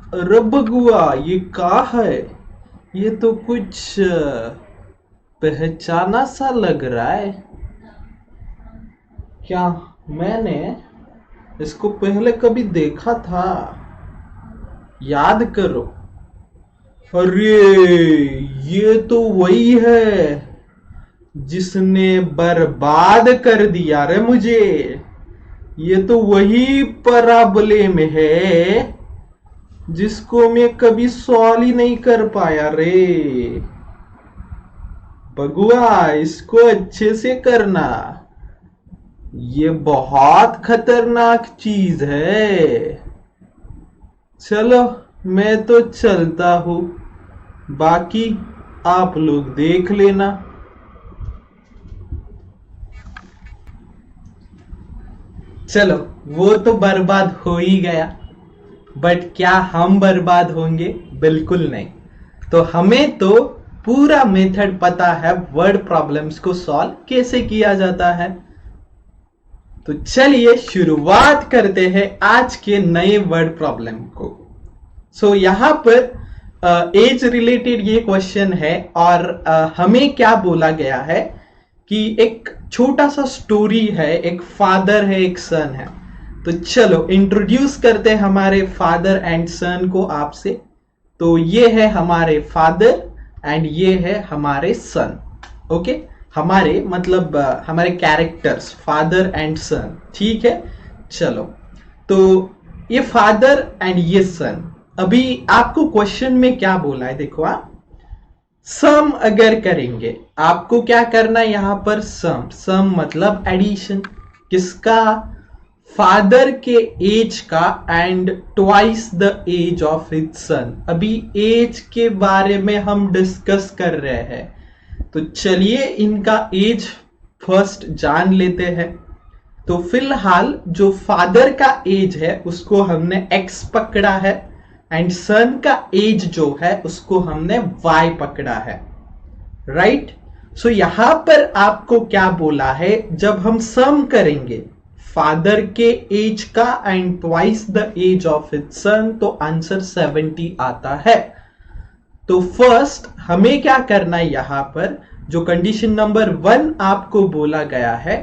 अरे बगुआ, ये का है? ये तो कुछ पहचाना सा लग रहा है। क्या मैंने इसको पहले कभी देखा था? याद करो। अरे, ये तो वही है जिसने बर्बाद कर दिया रे मुझे। ये तो वही पराबले में है जिसको मैं कभी सॉल्व ही नहीं कर पाया रे। बगुआ, इसको अच्छे से करना। ये बहुत खतरनाक चीज है। चलो, मैं तो चलता हूँ, बाकी आप लोग देख लेना। चलो, वो तो बर्बाद हो ही गया, बट क्या हम बर्बाद होंगे? बिल्कुल नहीं। तो हमें तो पूरा मेथड पता है वर्ड प्रॉब्लम्स को सॉल्व कैसे किया जाता है। तो चलिए शुरुआत करते हैं आज के नए वर्ड प्रॉब्लम को। यहां पर एज रिलेटेड ये क्वेश्चन है और हमें क्या बोला गया है कि एक छोटा सा स्टोरी है, एक फादर है, एक सन है। तो चलो इंट्रोड्यूस करते हैं हमारे फादर एंड सन को आपसे। तो ये है हमारे फादर एंड ये है हमारे सन। ओके, हमारे मतलब हमारे कैरेक्टर्स फादर एंड सन, ठीक है। चलो, तो ये फादर एंड ये सन। अभी आपको क्वेश्चन में क्या बोला है, देखो। आप सम अगर करेंगे, आपको क्या करना है यहां पर? सम। सम मतलब एडिशन। किसका? फादर के एज का and twice the age of his son. अभी एज के बारे में हम डिस्कस कर रहे हैं, तो चलिए इनका एज फर्स्ट जान लेते हैं। तो फिलहाल जो फादर का एज है उसको हमने x पकड़ा है एंड सन का एज जो है उसको हमने y पकड़ा है, राइट। सो यहां पर आपको क्या बोला है, जब हम सम करेंगे फादर के एज का and twice the age of his son, तो आंसर 70 आता है। तो फर्स्ट हमें क्या करना है, यहां पर जो कंडीशन नंबर 1 आपको बोला गया है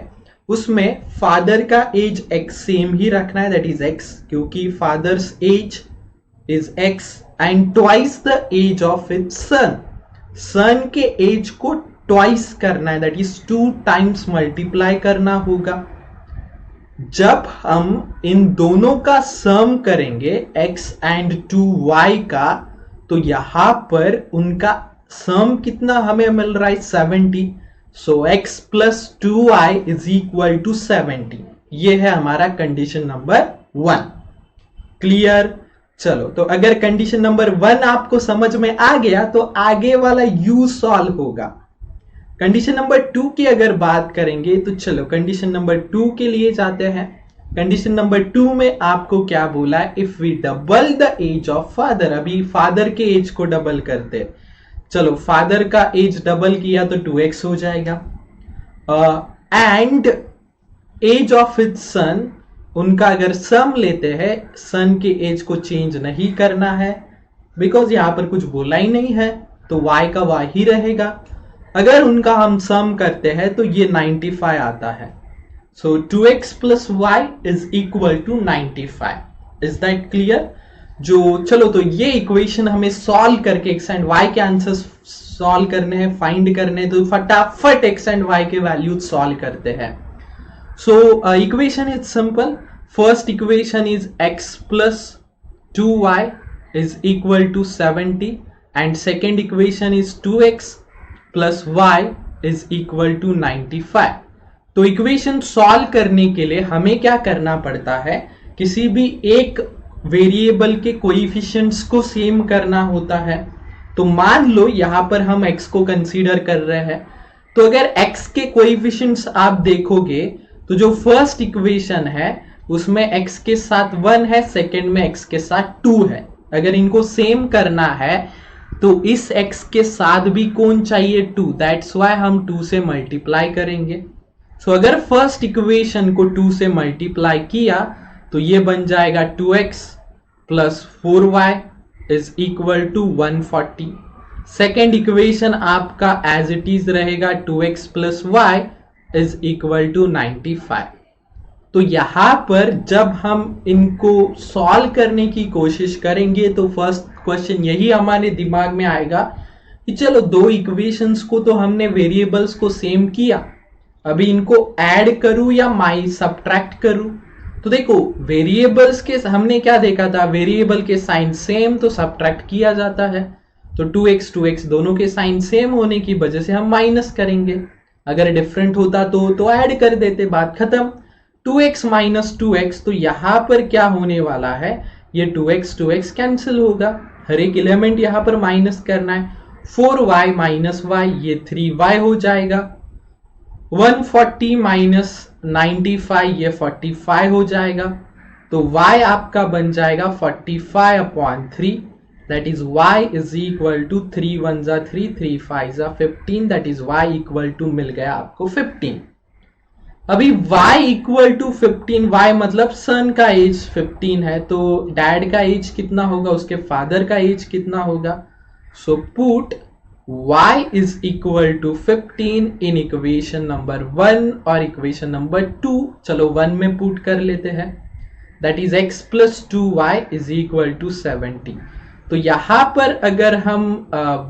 उसमें फादर का एज x सेम ही रखना है, दैट इज x, क्योंकि father's age is x and twice the age of his son. Son के एज को ट्वाइस करना है, दैट इज 2 टाइम्स मल्टीप्लाई करना होगा। जब हम इन दोनों का सम करेंगे x एंड 2y का, तो यहां पर उनका सम कितना हमें मिल रहा है? 70। So x plus 2y is equal to 70। ये है हमारा कंडीशन नंबर 1। क्लियर? चलो, तो अगर कंडीशन नंबर 1 आपको समझ में आ गया तो आगे वाला यू सॉल्व होगा। कंडीशन नंबर 2 की अगर बात करेंगे तो चलो कंडीशन नंबर 2 के लिए जाते हैं। कंडीशन नंबर 2 में आपको क्या बोला है? If we double the age of father. अभी फादर के एज को डबल करते। चलो, फादर का एज डबल किया तो 2x हो जाएगा and age of his son, उनका अगर सम लेते हैं, सन के एज को चेंज नहीं करना है बिकॉज यहां पर कुछ बोला ही नहीं है, तो y का y ही रहेगा। अगर उनका हम सम करते हैं तो ये 95 आता है। So 2x plus y is equal to 95। Is that clear? जो चलो, तो ये इक्वेशन हमें सॉल्व करके x एंड y के आंसर सॉल्व करने हैं, फाइंड करने हैं, तो फटाफट x एंड y के वैल्यूज सॉल्व करते हैं। So equation is simple. First equation is x plus 2y is equal to 70 and second equation is 2x plus y is equal to 95। तो इक्वेशन सॉल्व करने के लिए हमें क्या करना पड़ता है? किसी भी एक वेरिएबल के कोएफिशिएंट्स को सेम करना होता है। तो मान लो यहां पर हम x को कंसीडर कर रहे हैं, तो अगर x के कोएफिशिएंट्स आप देखोगे तो जो फर्स्ट इक्वेशन है उसमें x के साथ 1 है, सेकेंड में x के साथ 2 है। अगर इनको सेम करना है तो इस x के साथ भी कौन चाहिए? 2। दैट्स वाई हम 2 से मल्टीप्लाई करेंगे। सो अगर फर्स्ट इक्वेशन को 2 से मल्टीप्लाई किया तो ये बन जाएगा 2x plus 4y is equal to 140। Second equation आपका एज इट इज रहेगा 2x plus y is equal to 95। तो यहां पर जब हम इनको सॉल्व करने की कोशिश करेंगे तो फर्स्ट क्वेश्चन यही हमारे दिमाग में आएगा कि चलो दो इक्वेशंस को तो हमने वेरिएबल्स को सेम किया, अभी इनको ऐड करूं या सब्ट्रैक्ट करूं। तो देखो वेरिएबल्स के हमने क्या देखा था, वेरिएबल के साइन सेम तो सब्ट्रैक्ट किया जाता है। तो 2x दोनों के साइन सेम होने की वजह से हम माइनस करेंगे, अगर डिफरेंट होता तो ऐड कर देते, बात खत्म। 2x माइनस 2x, तो यहां पर क्या होने वाला है, ये 2x कैंसिल होगा, हर एक एलिमेंट यहां पर माइनस करना है। 4y माइनस y, ये 3y हो जाएगा। 140 माइनस 95, ये 45 हो जाएगा। तो y आपका बन जाएगा 45/3, that is y is equal to 3 1 जा 3, 3 5 जा 15, that is y equal to मिल गया आपको 15। अभी y इक्वल टू 15, y मतलब सन का एज 15 है, तो डैड का एज कितना होगा, उसके फादर का एज कितना होगा। So put y is equal to 15 in equation number 1 और इक्वेशन नंबर 2। चलो 1 में पुट कर लेते हैं, that is x plus 2y is equal to 70। तो यहां पर अगर हम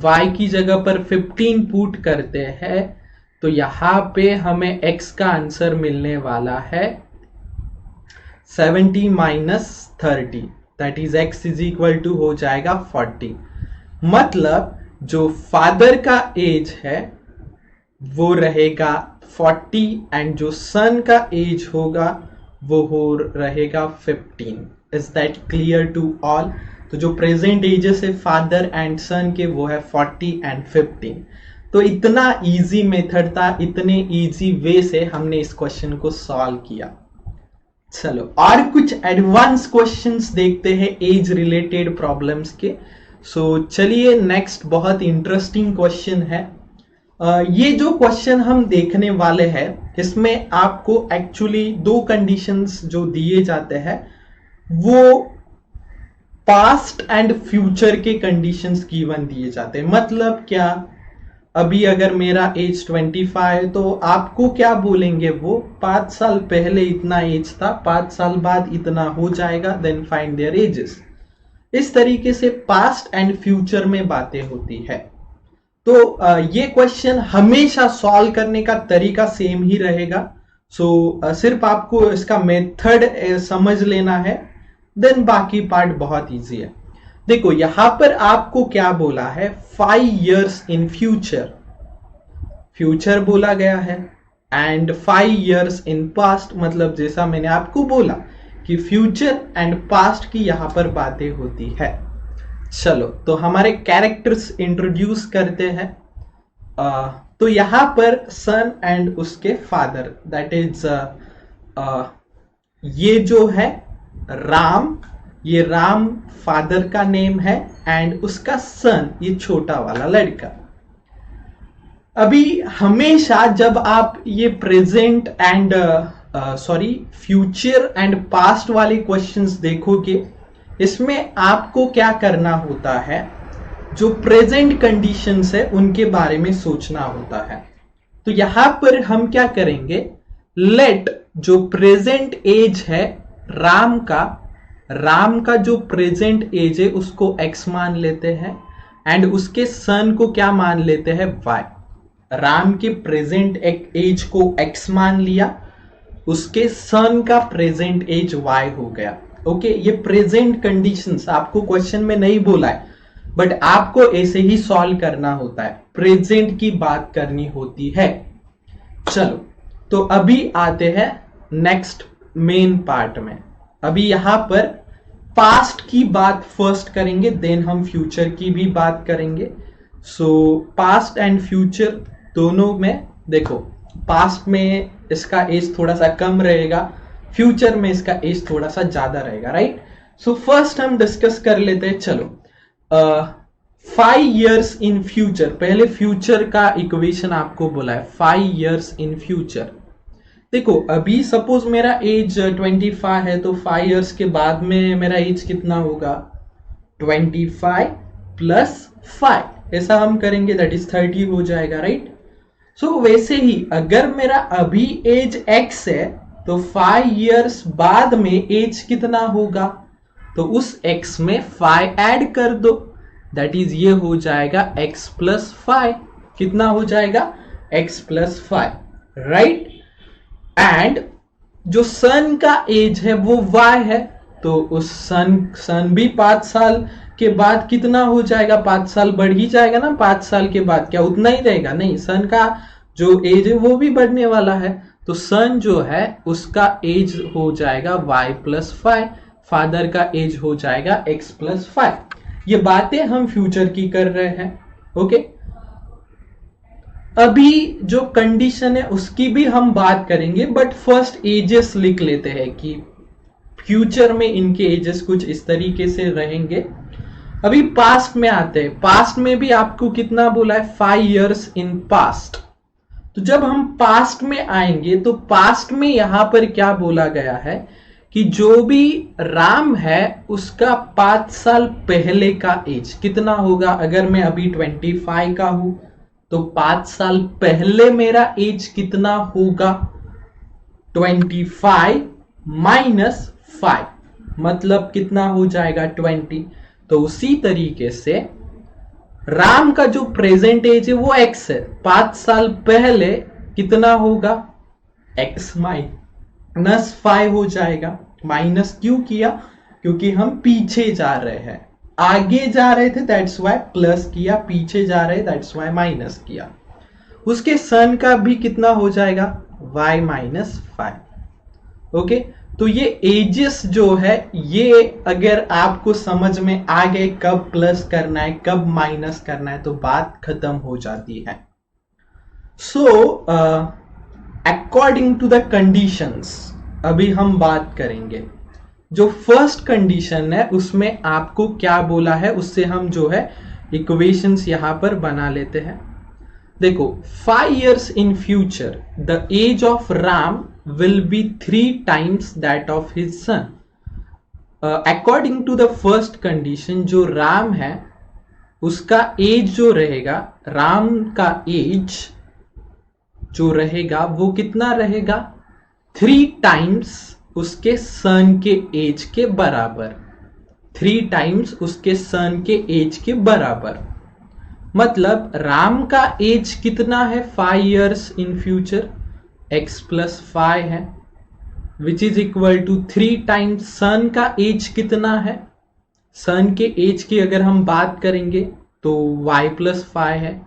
y की जगह पर 15 पुट करते हैं तो यहां पे हमें x का आंसर मिलने वाला है 70 minus 30, that is x is equal to हो जाएगा 40। मतलब जो फादर का एज है वो रहेगा 40 एंड जो सन का एज होगा वो रहेगा 15। Is that clear to all. तो जो प्रेजेंट एजेस है फादर एंड सन के वो है 40 एंड 15। तो इतना इजी मेथड था, इतने इजी वे से हमने इस क्वेश्चन को सॉल्व किया। चलो और कुछ एडवांस क्वेश्चंस देखते हैं एज रिलेटेड प्रॉब्लम्स के। सो चलिए नेक्स्ट बहुत इंटरेस्टिंग क्वेश्चन है। ये जो क्वेश्चन हम देखने वाले हैं इसमें आपको एक्चुअली दो कंडीशंस जो दिए जाते हैं वो पास्ट एंड फ्यूचर के कंडीशंस गिवन दिए जाते हैं। मतलब क्या, अभी अगर मेरा एज 25 है तो आपको क्या बोलेंगे, वो 5 साल पहले इतना एज था, 5 साल बाद इतना हो जाएगा, देन फाइंड देयर एजेस। इस तरीके से पास्ट एंड फ्यूचर में बातें होती है। तो ये क्वेश्चन हमेशा सॉल्व करने का तरीका सेम ही रहेगा। सो सिर्फ आपको इसका मेथड समझ लेना है, देन बाकी पार्ट बहुत इजी है। देखो यहां पर आपको क्या बोला है, 5 years इन फ्यूचर, फ्यूचर बोला गया है, एंड 5 years इन पास्ट, मतलब जैसा मैंने आपको बोला कि फ्यूचर एंड पास्ट की यहां पर बातें होती है। चलो तो हमारे कैरेक्टर्स इंट्रोड्यूस करते हैं। तो यहां पर सन एंड उसके फादर, दैट इज ये जो है राम, ये राम फादर का नेम है एंड उसका सन ये छोटा वाला लड़का। अभी हमेशा जब आप ये present and future and past वाले क्वेश्चंस देखोगे, इसमें आपको क्या करना होता है, जो प्रेजेंट कंडीशंस है उनके बारे में सोचना होता है। तो यहां पर हम क्या करेंगे, लेट जो प्रेजेंट एज है राम का जो प्रेजेंट एज है उसको x मान लेते हैं एंड उसके सन को क्या मान लेते हैं, y। राम के प्रेजेंट एज को x मान लिया, उसके सन का प्रेजेंट एज y हो गया। ओके, ये प्रेजेंट कंडीशंस आपको क्वेश्चन में नहीं बोला है, बट आपको ऐसे ही सॉल्व करना होता है, प्रेजेंट की बात करनी होती है। चलो तो अभी आते हैं नेक्स्ट मेन पार्ट में। अभी यहां पर पास्ट की बात फर्स्ट करेंगे, देन हम फ्यूचर की भी बात करेंगे। सो पास्ट एंड फ्यूचर दोनों में देखो, पास्ट में इसका एज थोड़ा सा कम रहेगा, फ्यूचर में इसका एज थोड़ा सा ज्यादा रहेगा, राइट। सो फर्स्ट हम डिस्कस कर लेते हैं। चलो 5 years इन फ्यूचर, पहले फ्यूचर का इक्वेशन आपको बोला है 5 years इन फ्यूचर। देखो अभी सपोज मेरा एज 25 है तो 5 years के बाद में मेरा एज कितना होगा, 25 प्लस 5 ऐसा हम करेंगे, दैट इज 30 हो जाएगा, राइट। सो वैसे ही अगर मेरा अभी एज x है तो 5 इयर्स बाद में एज कितना होगा, तो उस x में 5 ऐड कर दो, दैट इज ये हो जाएगा x प्लस 5। कितना हो जाएगा, x प्लस 5, राइट। एंड जो सन का एज है वो y है, तो उस सन भी 5 साल के बाद कितना हो जाएगा, 5 साल बढ़ ही जाएगा ना। 5 साल के बाद क्या उतना ही रहेगा, नहीं, सन का जो एज है वो भी बढ़ने वाला है, तो सन जो है उसका एज हो जाएगा y प्लस 5, फादर का एज हो जाएगा x प्लस 5। ये बातें हम फ्यूचर की कर रहे हैं, ओके। अभी जो कंडीशन है उसकी भी हम बात करेंगे, बट फर्स्ट एजेस लिख लेते हैं कि फ्यूचर में इनके एजेस कुछ इस तरीके से रहेंगे। अभी पास्ट में आते हैं। पास्ट में भी आपको कितना बोला है, 5 इयर्स इन पास्ट। तो जब हम पास्ट में आएंगे तो पास्ट में यहां पर क्या बोला गया है कि जो भी राम है उसका 5 साल पहले का एज कितना होगा। अगर मैं अभी 25 का हूं तो 5 साल पहले मेरा एज कितना होगा, 25 माइनस 5, मतलब कितना हो जाएगा 20। तो उसी तरीके से राम का जो प्रेजेंट एज है वो x है, 5 साल पहले कितना होगा, x माइनस 5 हो जाएगा। माइनस क्यों किया, क्योंकि हम पीछे जा रहे हैं, आगे जा रहे थे दैट्स वाई प्लस किया, पीछे जा रहे दैट्स वाई माइनस किया। उसके सन का भी कितना हो जाएगा, y माइनस 5, ओके। तो ये एजेस जो है ये अगर आपको समझ में आ गए कब प्लस करना है कब माइनस करना है तो बात खत्म हो जाती है। So according to the conditions अभी हम बात करेंगे। जो फर्स्ट कंडीशन है उसमें आपको क्या बोला है उससे हम जो है इक्वेशंस यहां पर बना लेते हैं। देखो 5 years in future the age of Ram will be 3 times that of his son. According to the first condition जो राम है उसका एज जो रहेगा, राम का एज जो रहेगा वो कितना रहेगा, 3 टाइम्स उसके सन के एज के बराबर, 3 टाइम्स उसके सन के एज के बराबर। मतलब राम का एज कितना है, 5 years in future, x plus 5 है, which is equal to 3 times son का एज कितना है, सन के एज की अगर हम बात करेंगे तो y प्लस 5 है।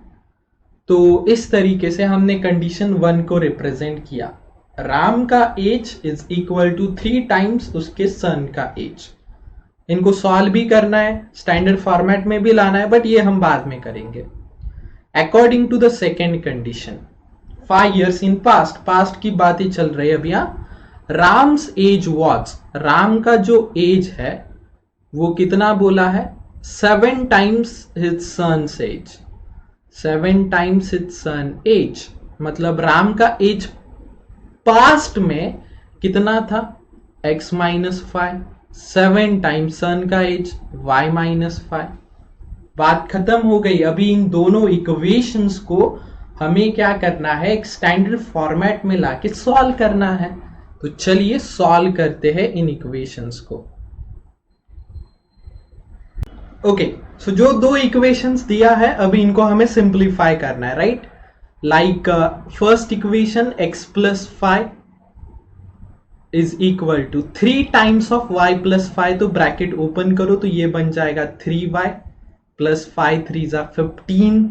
तो इस तरीके से हमने कंडीशन 1 को रिप्रेजेंट किया। राम का age is equal to 3 times उसके सन का एज। इनको सॉल्व भी करना है, स्टैंडर्ड फॉर्मेट में भी लाना है, बट ये हम बाद में करेंगे। According to the second condition 5 years in past, past की बात ही चल रही है अभी। राम्स एज वॉज, राम का जो एज है वो कितना बोला है, 7 times his son's age, 7 times his son age. मतलब राम का एज पास्ट में कितना था, x माइनस 5, 7 टाइम्स सन का एज y माइनस 5। बात खत्म हो गई। अभी इन दोनों इक्वेशंस को हमें क्या करना है, एक स्टैंडर्ड फॉर्मेट में लाके सॉल्व करना है। तो चलिए सॉल्व करते हैं इन इक्वेशंस को। ओके, सो जो 2 इक्वेशंस दिया है अभी इनको हमें सिंप्लीफाई करना है, right. Like first equation x plus 5 is equal to 3 times of y plus 5, तो ब्रैकेट ओपन करो तो ये बन जाएगा 3y प्लस 5 3 15।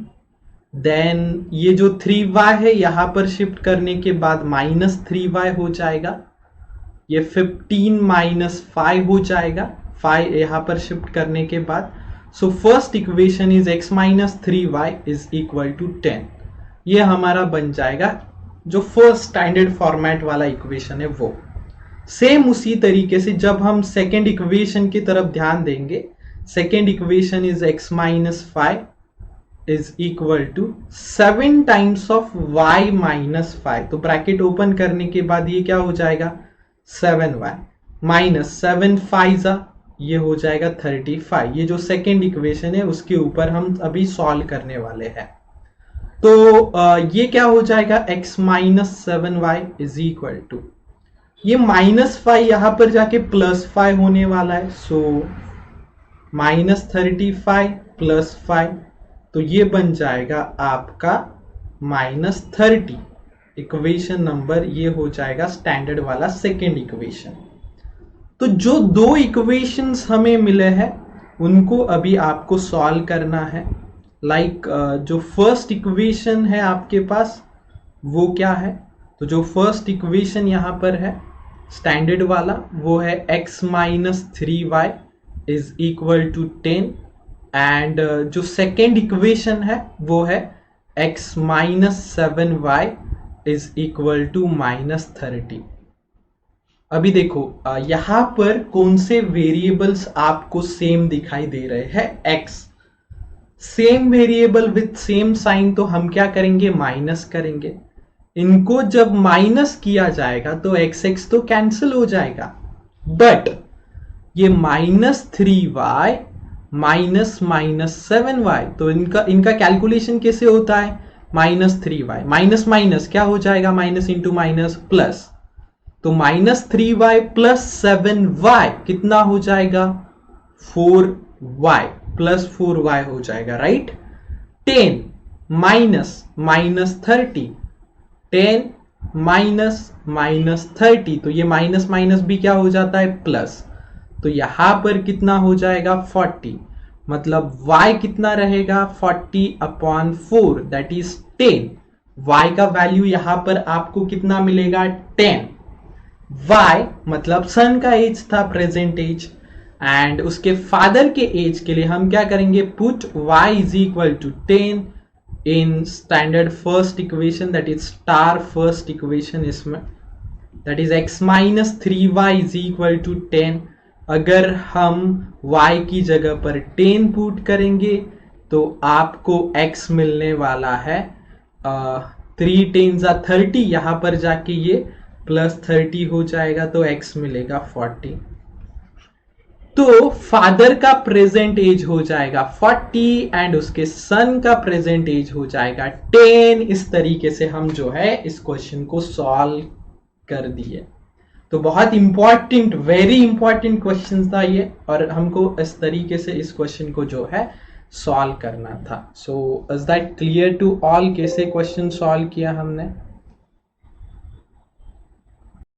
देन ये जो 3y है यहां पर शिफ्ट करने के बाद माइनस 3y हो जाएगा, ये 15 माइनस 5 हो जाएगा, 5 यहां पर शिफ्ट करने के बाद। So first equation is x minus 3y is equal to 10। ये हमारा बन जाएगा जो फर्स्ट स्टैंडर्ड फॉर्मेट वाला इक्वेशन है वो। सेम उसी तरीके से जब हम सेकेंड इक्वेशन की तरफ ध्यान देंगे, second equation is x minus 5 is equal to 7 times of y minus 5। तो ब्रैकेट ओपन करने के बाद ये क्या हो जाएगा, 7y माइनस 7 5 ये हो जाएगा 35। ये जो सेकेंड इक्वेशन है उसके ऊपर हम अभी सॉल्व करने वाले हैं। तो ये क्या हो जाएगा, x minus 7y is equal to, ये -5 यहां पर जाके +5 होने वाला है, सो -35 +5, तो ये बन जाएगा आपका -30। इक्वेशन नंबर ये हो जाएगा स्टैंडर्ड वाला सेकेंड इक्वेशन। तो जो दो इक्वेशंस हमें मिले हैं उनको अभी आपको सॉल्व करना है। लाइक जो फर्स्ट इक्वेशन है आपके पास वो क्या है, तो जो फर्स्ट इक्वेशन यहां पर है स्टैंडर्ड वाला वो है x minus 3y is equal to 10, and जो सेकेंड इक्वेशन है वो है x minus 7y is equal to -30। अभी देखो यहां पर कौन से वेरिएबल्स आपको सेम दिखाई दे रहे हैं, x same variable with same sign, तो हम क्या करेंगे, माइनस करेंगे। इनको जब माइनस किया जाएगा तो x तो कैंसिल हो जाएगा, बट ये -3y माइनस -7y, तो इनका कैलकुलेशन कैसे होता है, -3y माइनस माइनस क्या हो जाएगा, माइनस इंटू माइनस प्लस, तो -3y प्लस 7y कितना हो जाएगा, 4y प्लस 4y हो जाएगा, राइट। 10 माइनस -30, 10 माइनस -30, तो ये माइनस माइनस भी क्या हो जाता है, प्लस, तो यहां पर कितना हो जाएगा 40, मतलब y कितना रहेगा 40/4 दैट इज 10। y का वैल्यू यहां पर आपको कितना मिलेगा 10। y मतलब सन का एज था, प्रेजेंट एज, एंड उसके फादर के एज के लिए हम क्या करेंगे, put y is equal to 10 in standard first equation, that is star first equation इसमें, that is x minus 3y is equal to 10। अगर हम y की जगह पर 10 पुट करेंगे तो आपको x मिलने वाला है 3 10 30, यहां पर जाके ये +30 हो जाएगा, तो x मिलेगा 40। तो फादर का प्रेजेंट एज हो जाएगा 40 एंड उसके सन का प्रेजेंट एज हो जाएगा 10। इस तरीके से हम जो है इस क्वेश्चन को सॉल्व कर दिए। तो बहुत इंपॉर्टेंट, वेरी इंपॉर्टेंट क्वेश्चन था ये, और हमको इस तरीके से इस क्वेश्चन को जो है सॉल्व करना था। So is that clear to all, कैसे क्वेश्चन सॉल्व किया हमने।